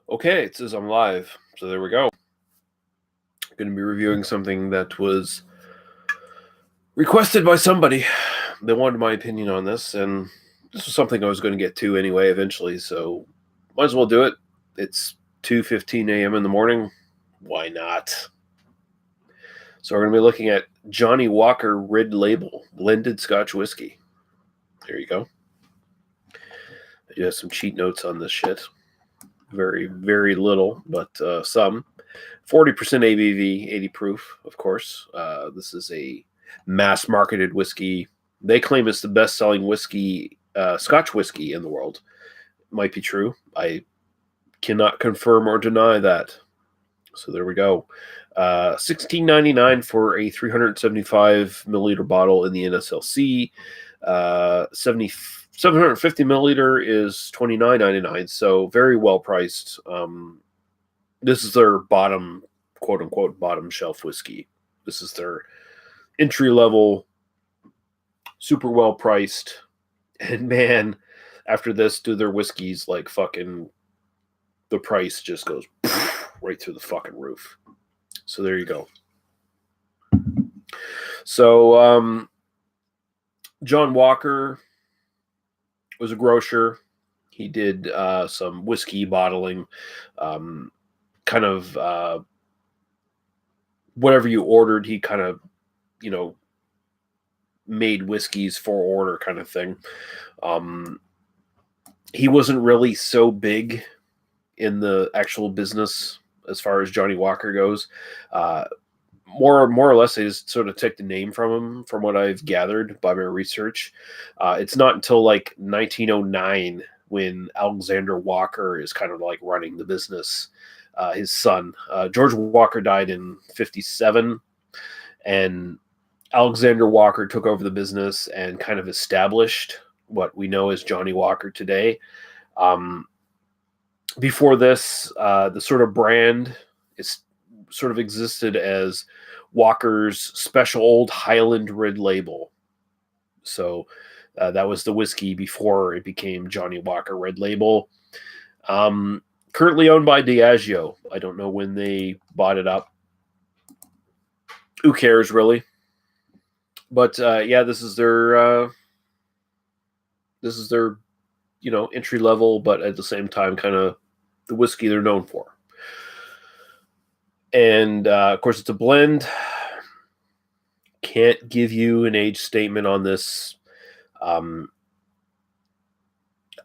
Okay, it says I'm live. So there we go. Going to be reviewing something that was requested by somebody. They wanted my opinion on this, and this was something I was going to get to anyway eventually, so might as well do it. It's 2:15 a.m. in the morning. Why not? So we're going to be looking at Johnnie Walker Red Label blended Scotch whiskey. There you go. I do have some cheat notes on this shit. Very, very little, but some. 40% ABV, 80 proof, of course. This is a mass marketed whiskey. They claim it's the best selling whiskey, Scotch whiskey in the world. Might be true. I cannot confirm or deny that. So there we go. $16.99 for a 375 milliliter bottle in the NSLC. 750 milliliter is $29.99. So very well priced. This is their bottom, quote unquote, bottom shelf whiskey. This is their entry level, super well priced. And man, after this, do their whiskeys like fucking, the price just goes right through the fucking roof. So there you go. So John Walker was a grocer. He did some whiskey bottling, kind of whatever you ordered, he kind of, made whiskeys for order kind of thing. He wasn't really so big in the actual business as far as Johnnie Walker goes. More or less, they just sort of took the name from him, from what I've gathered by my research. It's not until like 1909 when Alexander Walker is kind of like running the business. His son, George Walker, died in 1957, and Alexander Walker took over the business and kind of established what we know as Johnnie Walker today. Before this, the sort of brand is sort of existed as Walker's Special Old Highland Red Label. So that was the whiskey before it became Johnnie Walker Red Label. Currently owned by Diageo. I don't know when they bought it up. Who cares, really? But yeah, this is their entry level, but at the same time, kind of the whiskey they're known for. And of course, it's a blend. Can't give you an age statement on this. I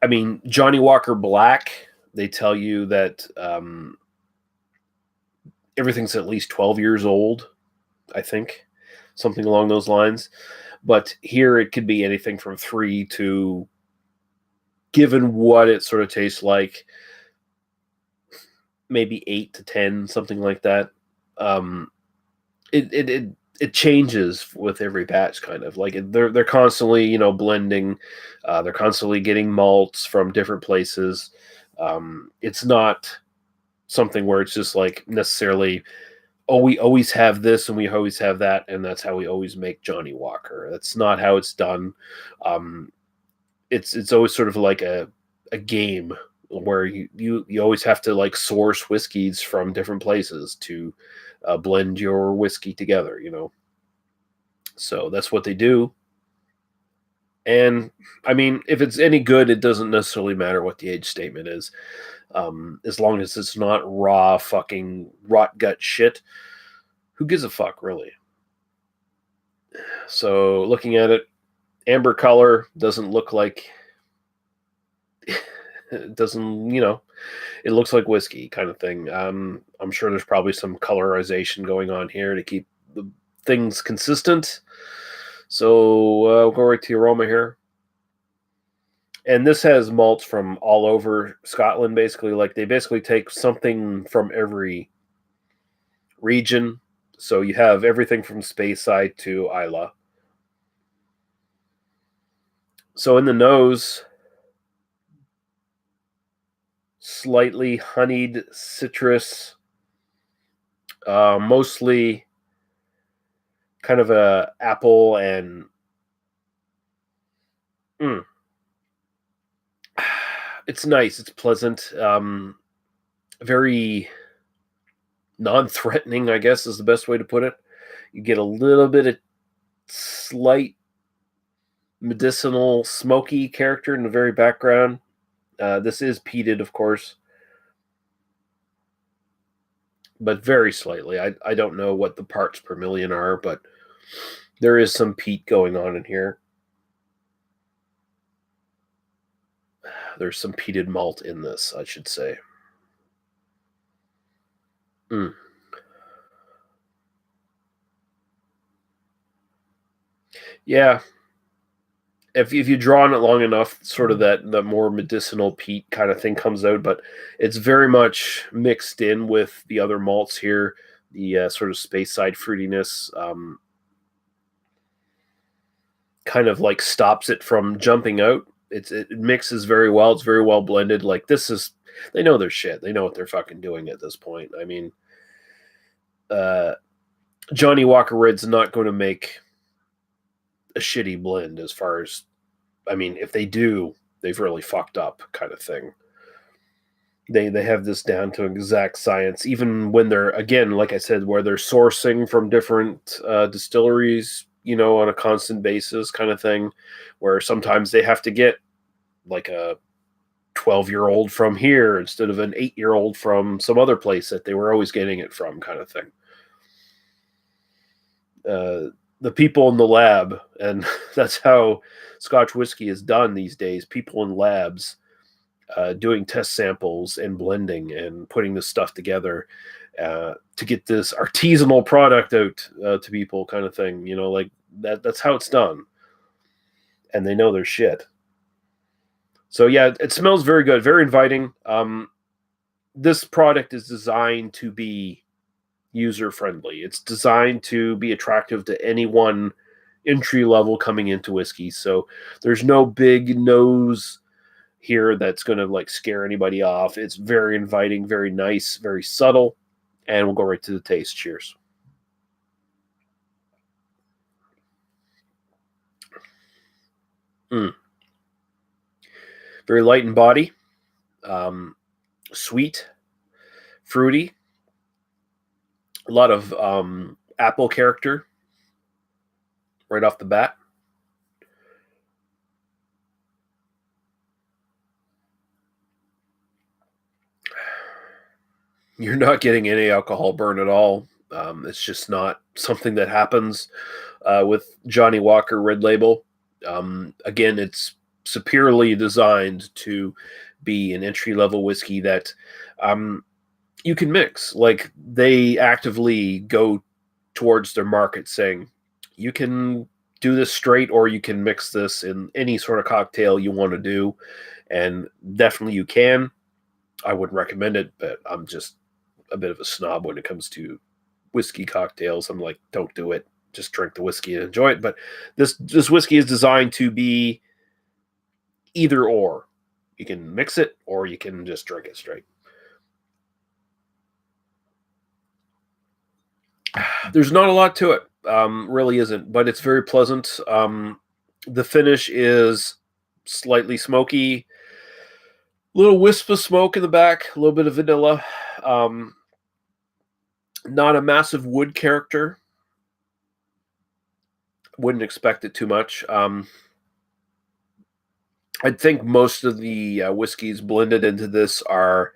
mean, Johnnie Walker Black, they tell you that everything's at least 12 years old, I think, something along those lines. But here it could be anything from 3 to, given what it sort of tastes like, maybe 8 to 10, something like that. It changes with every batch, kind of like they're constantly blending. They're constantly getting malts from different places. It's not something where it's just like necessarily, oh, we always have this and we always have that, and that's how we always make Johnnie Walker. That's not how it's done. It's always sort of like a game where you always have to like source whiskeys from different places to blend your whiskey together, So that's what they do. And I mean, if it's any good, it doesn't necessarily matter what the age statement is. As long as it's not raw fucking rot gut shit, who gives a fuck, really? So looking at it, amber color doesn't look like it doesn't, it looks like whiskey kind of thing. I'm sure there's probably some colorization going on here to keep the things consistent. So we'll go right to the aroma here. And this has malts from all over Scotland, basically. Like, they basically take something from every region. So you have everything from Speyside to Islay. So in the nose, slightly honeyed citrus, mostly kind of a apple and it's nice. It's pleasant. very non-threatening, I guess is the best way to put it. You get a little bit of slight medicinal, smoky character in the very background. This is peated, of course, but very slightly. I don't know what the parts per million are, but there is some peat going on in here. There's some peated malt in this, I should say. Mm. Yeah, if you draw on it long enough, sort of that the more medicinal peat kind of thing comes out, but it's very much mixed in with the other malts here. The sort of space side fruitiness kind of like stops it from jumping out. It mixes very well. It's very well blended. Like this is, they know their shit. They know what they're fucking doing at this point. I mean, Johnnie Walker Red's not going to make a shitty blend as far as, I mean, if they do, they've really fucked up kind of thing. They have this down to exact science, even when they're, again, like I said, where they're sourcing from different distilleries, you know, on a constant basis kind of thing, where sometimes they have to get like a 12-year-old from here instead of an 8-year-old from some other place that they were always getting it from kind of thing. The people in the lab, and that's how Scotch whiskey is done these days. People in labs doing test samples and blending and putting this stuff together to get this artisanal product out to people, kind of thing. You know, like that. That's how it's done, and they know their shit. So yeah, it smells very good, very inviting. This product is designed to be user friendly. It's designed to be attractive to anyone entry level coming into whiskey. So there's no big nose here that's going to like scare anybody off. It's very inviting, very nice, very subtle, and we'll go right to the taste. Cheers. Mm. Very light in body, sweet, fruity, a lot of apple character right off the bat. You're not getting any alcohol burn at all. It's just not something that happens with Johnnie Walker Red Label. Again, it's superiorly designed to be an entry level whiskey that you can mix. Like they actively go towards their market saying, you can do this straight or you can mix this in any sort of cocktail you want to do. And definitely you can. I wouldn't recommend it, but I'm just a bit of a snob when it comes to whiskey cocktails. I'm like, don't do it. Just drink the whiskey and enjoy it. But this whiskey is designed to be either or. You can mix it or you can just drink it straight. There's not a lot to it. Really isn't, but it's very pleasant. The finish is slightly smoky, little wisp of smoke in the back, a little bit of vanilla. Not a massive wood character. Wouldn't expect it too much. I think most of the whiskeys blended into this are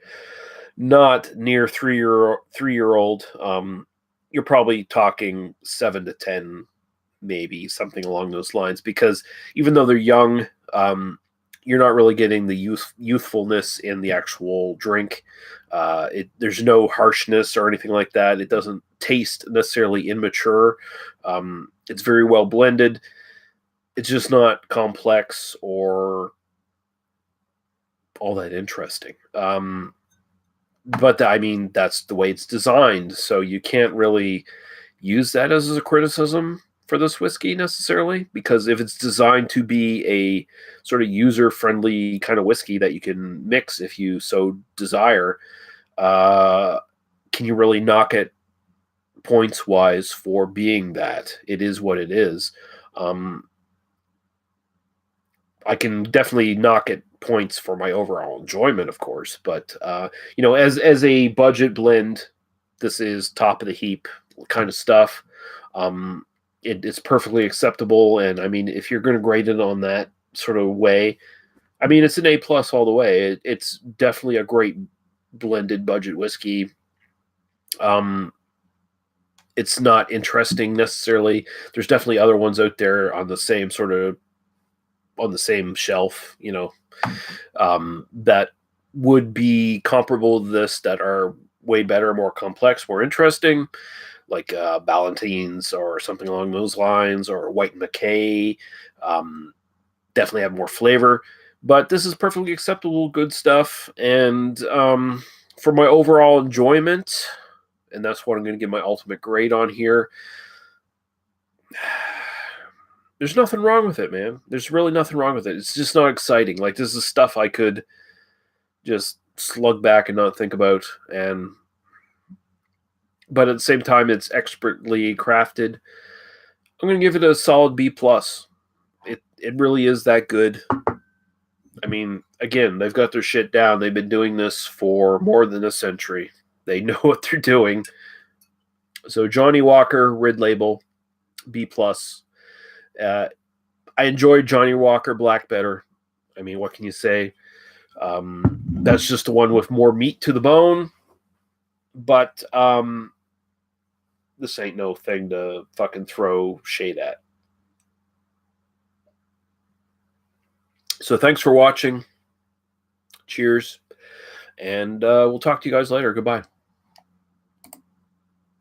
not near three year old. You're probably talking 7 to 10, maybe something along those lines. Because even though they're young, you're not really getting the youthfulness in the actual drink. There's no harshness or anything like that. It doesn't taste necessarily immature. It's very well blended. It's just not complex or all that interesting. But I mean, that's the way it's designed. So you can't really use that as a criticism for this whiskey necessarily, because if it's designed to be a sort of user-friendly kind of whiskey that you can mix if you so desire, can you really knock it points-wise for being that? It is what it is. I can definitely knock it points for my overall enjoyment, of course. But as a budget blend, this is top of the heap kind of stuff. It's perfectly acceptable, and I mean, if you're going to grade it on that sort of way, I mean, it's an A plus all the way. It's definitely a great blended budget whiskey. It's not interesting necessarily. There's definitely other ones out there on the same shelf, that would be comparable to this, that are way better, more complex, more interesting, like Ballantines or something along those lines, or White McKay. Definitely have more flavor, but this is perfectly acceptable, good stuff. And for my overall enjoyment, and that's what I'm going to give my ultimate grade on here. There's nothing wrong with it, man. There's really nothing wrong with it. It's just not exciting. Like, this is stuff I could just slug back and not think about. But at the same time, it's expertly crafted. I'm going to give it a solid B plus. It really is that good. I mean, again, they've got their shit down. They've been doing this for more than a century. They know what they're doing. So Johnnie Walker, Red Label, B plus. I enjoyed Johnnie Walker Black better. I mean, what can you say? That's just the one with more meat to the bone. But this ain't no thing to fucking throw shade at. So thanks for watching. Cheers. And we'll talk to you guys later. Goodbye.